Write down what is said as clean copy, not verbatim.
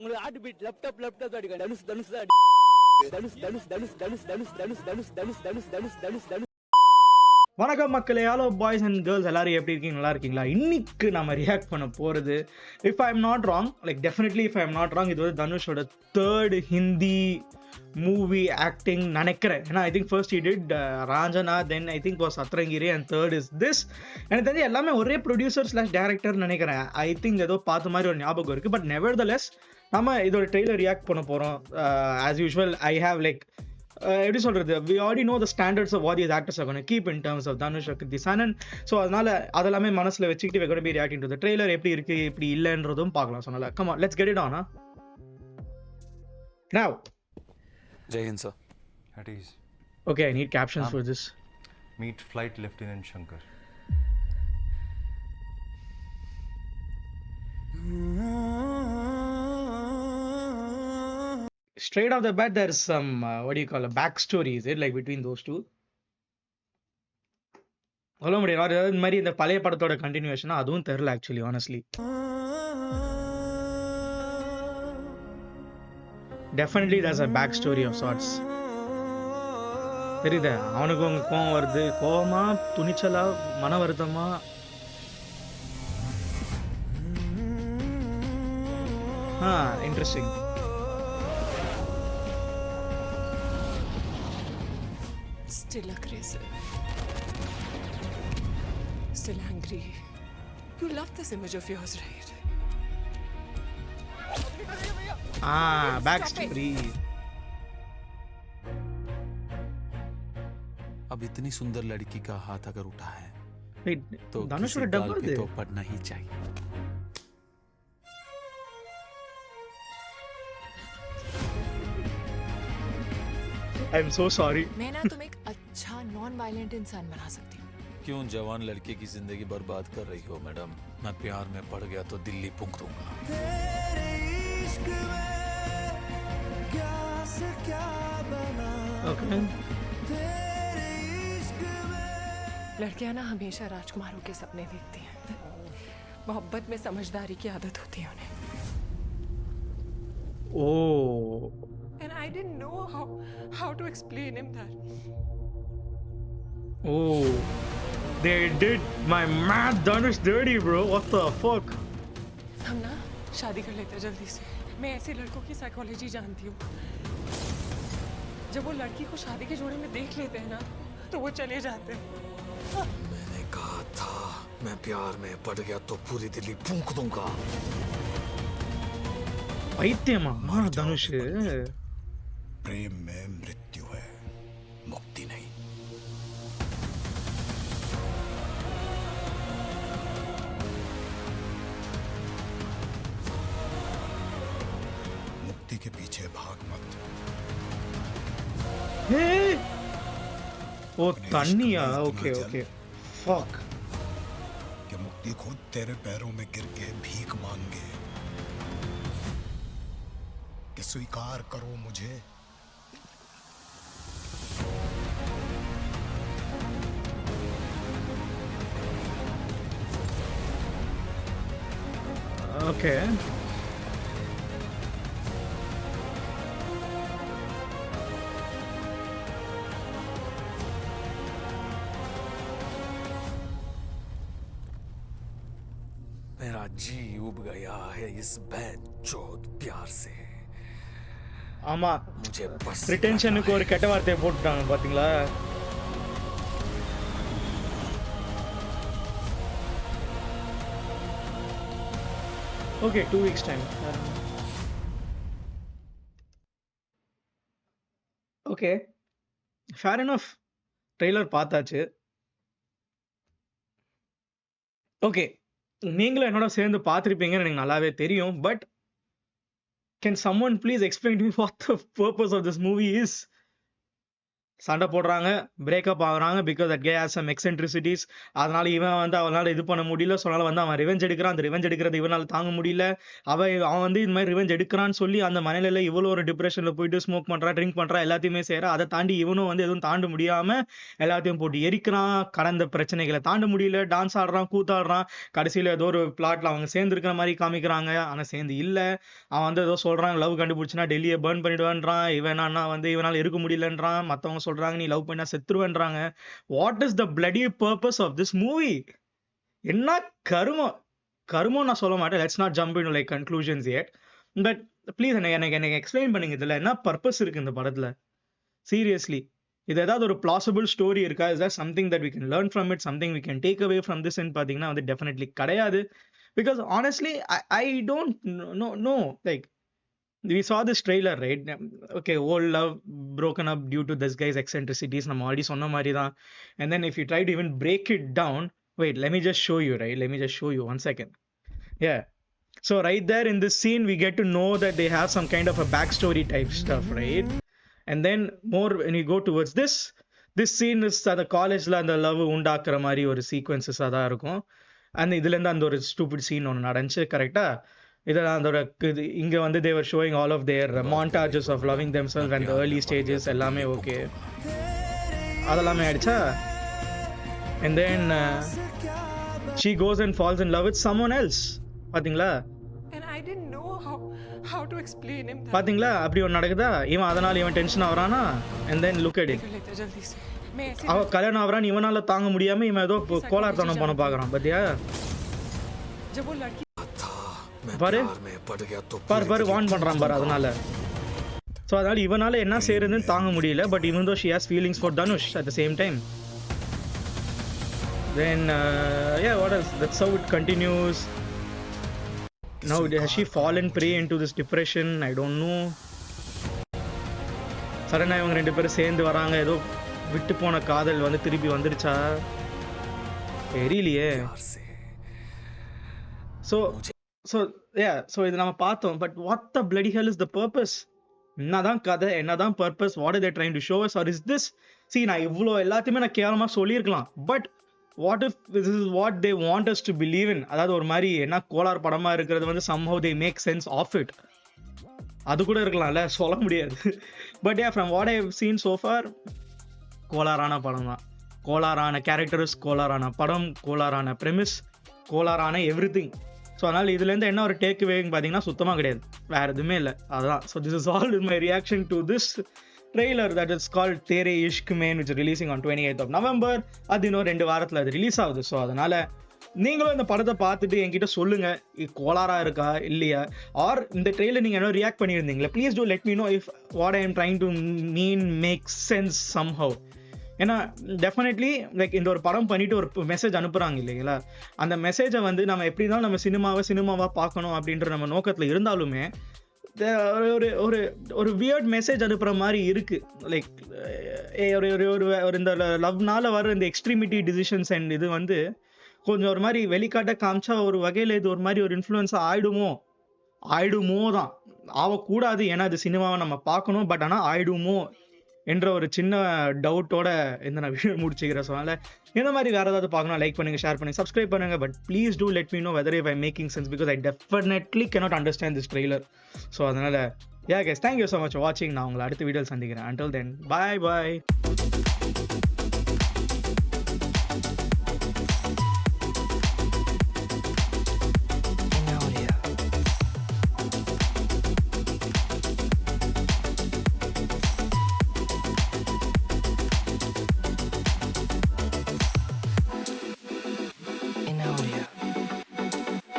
உங்களுக்கு heart beat laptop அடிக்கும். தனுஷ் தனுஷ் தான் தனுஷ் தனுஷ் தனுஷ் தனுஷ் தனுஷ் தனுஷ் தனுஷ் தனுஷ் தனுஷ் தனுஷ் தனுஷ் தனுஷ். வணக்கம் மக்களே, ஹலோ பாய்ஸ் அண்ட் கேர்ள்ஸ், எல்லாரும் எப்படி இருக்கீங்க? நல்லா இருக்கீங்களா? இன்னைக்கு நம்ம ரியாக்ட் பண்ண போகிறது, if I am not wrong, definitely if I am not wrong, இது வந்து தனுஷோட தேர்ட் ஹிந்தி மூவி ஆக்டிங் நினைக்கிறேன். ஏன்னா I think first he did Raanjhanaa, then I think was சத்ரங்கிரி, அண்ட் தேர்ட் இஸ் திஸ். எனக்கு தெரிஞ்சு எல்லாமே ஒரே ப்ரொடியூசர் / டேரக்டர் நினைக்கிறேன். ஐ திங்க் ஏதோ பார்த்த மாதிரி ஒரு ஞாபகம் இருக்குது. பட் நெவர்தலெஸ் நம்ம இதோட ட்ரெய்லர் ரியாக்ட் பண்ண போகிறோம். ஆஸ் யூஷுவல் ஐ ஹாவ் எப்படி சொல்கிறது, we already know the standards of what these actors are going to keep in terms of Dhanush, Kriti Sanon. So அதனால அதெல்லாமே மனசில் வச்சுக்கிட்டு we're going to be reacting to the trailer. எப்படி இருக்கு இப்படி இல்லைன்றதும் பார்க்கலாம். சொன்னால come on, let's get it on. Now Jai Hind sir. At ease. Okay, I need captions for this. Meet Flight Lieutenant Shankar. Straight off the bat there's some what do you call a backstory, is it, between those two? சொல்ல முடியும். அதாவது இந்த மாதிரி இந்த பழைய படத்தோட கண்டினியூஷனா அதுவும் தெரியல actually, honestly. Definitely there's a back story of sorts. தெரியுதா அவனுக்கு உங்க கோவம் வருது, கோவமா துணிச்சலா மன வருத்தமா? Interesting. Still aggressive, still angry. You love this image of yours, right? Back story. अब इतनी सुंदर लड़की का हाथ अगर उठा है तो धनुष किसी डबल गाल पे दे तो पड़ना ही चाहिए. I am so sorry. मैं ना तुम्हें एक अच्छा नॉन वायलेंट इंसान बना सकती हूँ. क्यों जवान लड़के की जिंदगी बर्बाद कर रही हो मैडम? मैं प्यार में पड़ गया तो दिल्ली फूंक दूंगा. ओके. लड़कियां ना हमेशा राजकुमारों के सपने देखती हैं. मोहब्बत में समझदारी की आदत होती है उन्हें. Oh. And I didn't know how to explain him that. Oh. They did my mad Dhanush dirty, bro. What the fuck? हम ना शादी कर लेते हैं जल्दी से. मैं ऐसे लड़कों की साइकोलॉजी जानती हूँ. जब वो लड़की को शादी के जोड़े में देख लेते हैं ना तो वो चले जाते हैं. मैंने कहा था मैं प्यार में पड़ गया तो पूरी दिल्ली फूंक दूंगा. பைத்தியமா தனுஷ்? प्रेम में मृत्यु है, मुक्ति नहीं. मुक्ति के पीछे भाग मत. ओ तन्निया. Okay okay. फक. कि मुक्ति खुद तेरे पैरों में गिर के भीख मांगे कि स्वीकार करो मुझे. ओके. मेरा जी उब गया है इस बेचौध प्यार से. ஆமா, मुझे बस ரிட்டென்ஷனுக்கு ஒரு கெட்ட வார்த்தையை போட்டுட்டாங்க பாத்தீங்களா? Okay, 2 weeks time. Okay, fair enough. Trailer பார்த்தாச்சு. ஓகே, நீங்களும் என்னோட சேர்ந்து பார்த்துருப்பீங்கன்னு எனக்கு நல்லாவே தெரியும். But can someone please explain to me what the purpose of this movie is? சண்டை போடுறாங்க, பிரேக்கப் ஆகுறாங்க because that K has some eccentricities. அதனால இவன் வந்து அவனால் இது பண்ண முடியல. ஸோ அதனால வந்து அவன் ரிவெஞ்ச் எடுக்கிறான். அந்த ரிவெஞ்ச் எடுக்கிறது இவனால் தாங்க முடியல. அவன் வந்து இது மாதிரி ரிவெஞ்ச் எடுக்கிறான்னு சொல்லி அந்த மனநிலையில் இவ்வளோ ஒரு டிப்ரெஷனில் போயிட்டு ஸ்மோக் பண்ணுறா, ட்ரிங்க் பண்ணுறா, எல்லாத்தையுமே செய்கிறா. அதை தாண்டி இவனும் வந்து எதுவும் தாண்ட முடியாமல் எல்லாத்தையும் போட்டு எரிக்கிறான். கடந்த பிரச்சனைகளை தாண்ட முடியல. டான்ஸ் ஆடுறான், கூத்தாடுறான். கடைசியில் ஏதோ ஒரு பிளாட்டில் அவங்க சேர்ந்துருக்கிற மாதிரி காமிக்கிறாங்க. ஆனால் சேர்ந்து இல்லை. அவன் வந்து ஏதோ சொல்கிறான், லவ் கண்டுபிடிச்சினா டெல்லியை பர்ன் பண்ணிடுவான்றான். இவனா வந்து இவனால் இருக்க முடியலன்றான். மற்றவங்க சொல்றாங்க நீ லவ் பண்ணா செத்துருவேன்றாங்க. What is the bloody purpose of this movie? என்ன கருமம் நான் சொல்ல மாட்டேன். Let's not jump in like conclusions yet. But please எனக்கு எக்ஸ்பிளைன் பண்ணுங்க, இதில் என்ன பர்பஸ் இருக்கு இந்த படத்துல? சீரியஸ்லி, இது ஏதாவது ஒரு பிளாசிபிள் ஸ்டோரி இருக்கா? Is there something that we can learn from it, something we can take away from this? பார்த்தீங்கன்னா வந்து டெஃபினெட்லி கிடையாது. Because honestly I don't know. Like we saw this trailer, right? Okay, old love broken up due to this guy's eccentricities, நம்ம already சொன்ன மாதிரி தான். And then if you try to even break it down, wait, let me just show you, right? Let me just show you 1 second. Yeah, so right there in this scene we get to know that they have some kind of a backstory type stuff, right? And then more when you go towards this scene is அந்த காலேஜ்ல அந்த love உண்டாக்குற மாதிரி ஒரு sequences தான் இருக்கும். And இதுல இருந்து அந்த ஒரு ஸ்டூபிட் சீன் ஒன்று நடந்துச்சு. கரெக்டா? இதெல்லாம் அதோட இங்க வந்து they were showing all of their montages of loving themselves and the early stages எல்லாமே ஓகே, அதெல்லாமே ஆயிடுச்சா. and then she goes and falls in love with someone else. பாத்தீங்களா? And I didn't know how to explain him that. பாத்தீங்களா அப்படி ஒன்று நடக்குதா? இவன் அதனால இவன் tension ஆகுறானா. and then look at it, कर लेते जल्दी से. मैं ऐसे அவ கல்யாணம் ஆகுறான், இவனால தாங்க முடியாம இவன் ஏதோ கோலார்த்தனம் பண்ண பாக்குறான். பாத்தியா? जब वो लड़की பாரு பாரு வான் பண்றான் பாரு. அதனால ஸோ அதனால இவனால என்ன செய்யறதுன்னு தாங்க முடியல. But even though she has feelings for Dhanush at the same time. Then yeah, what else? That's how it continues. Now has she fallen prey into this depression? I don't know. சடனா இவங்க ரெண்டு பேரும் சேர்ந்து வராங்க. ஏதோ விட்டு போன காதல் வந்து திருப்பி வந்துருச்சா தெரியலையே. ஸோ இது நம்ம பார்த்தோம். But what the bloody hell is the purpose? என்னதான் கதை, என்னதான் purpose? What are they trying to show us? Or is this நான் இவ்வளோ எல்லாத்தையுமே நான் கேவலமாக சொல்லியிருக்கலாம். But what if this is what they want us to believe in? அதாவது ஒரு மாதிரி என்ன கோளார் படமாக இருக்கிறது வந்து somehow they make sense of it. அது கூட இருக்கலாம்ல, சொல்ல முடியாது. But from what I have seen so far, கோளாறான படம் தான். கோளாறான கேரக்டர்ஸ், கோளாறான படம், கோளாறான ப்ரெமிஸ், கோளாறான எவ்ரிதிங். ஸோ அதனால் இதுலேருந்து என்ன ஒரு டேக் அவேன்னு பார்த்தீங்கன்னா சுத்தமாக கிடையாது, வேறு எதுவுமே இல்லை. அதுதான். So this is all my reaction to this trailer that is called there Ishq man, which releasing on 28th of November. அது இன்னும் 2 வாரத்தில் அது ரிலீஸ் ஆகுது. ஸோ அதனால் நீங்களும் இந்த படத்தை பார்த்துட்டு என்கிட்ட சொல்லுங்கள், கோளாரா இருக்கா இல்லையா, ஆர் இந்த ட்ரெய்லர் நீங்கள் என்ன ரியாக்ட் பண்ணியிருந்தீங்களா? Please do let me know if what I am trying to mean make sense somehow. ஏன்னா டெஃபினெட்லி லைக் இந்த ஒரு படம் பண்ணிட்டு ஒரு மெசேஜ் அனுப்புகிறாங்க இல்லைங்களா? அந்த மெசேஜை வந்து நம்ம எப்படி இருந்தாலும் நம்ம சினிமாவாக பார்க்கணும் அப்படின்ற நம்ம நோக்கத்தில் இருந்தாலுமே ஒரு ஒரு ஒரு வியர்ட் மெசேஜ் அனுப்புகிற மாதிரி இருக்குது. லைக் ஒரு இந்த லவ்னால வர இந்த எக்ஸ்ட்ரீமிட்டி டிசிஷன்ஸ் அண்ட் இது வந்து கொஞ்சம் ஒரு மாதிரி வெளிக்காட்ட காமிச்சா ஒரு வகையில் இது ஒரு மாதிரி ஒரு இன்ஃப்ளூயன்ஸாக ஆயிடுமோ தான். ஆகக்கூடாது, ஏன்னா அது சினிமாவை நம்ம பார்க்கணும். பட் ஆனால் ஆயிடுமோ என்ற ஒரு சின்ன டவுட்டோட இந்த நான் வீடியோ முடிச்சுக்கிறேன். ஸோ அதனால் இந்த மாதிரி வேறு ஏதாவது பார்க்கணும், லைக் பண்ணுங்கள், ஷேர் பண்ணுங்கள், சப்ஸ்கிரைப் பண்ணுங்கள். But please do let me know whether if I making sense, because I definitely cannot understand this trailer. So அதனால் guys, thank you so much for watching. நான் உங்களை அடுத்த வீடியோவில் சந்திக்கிறேன். until then, bye.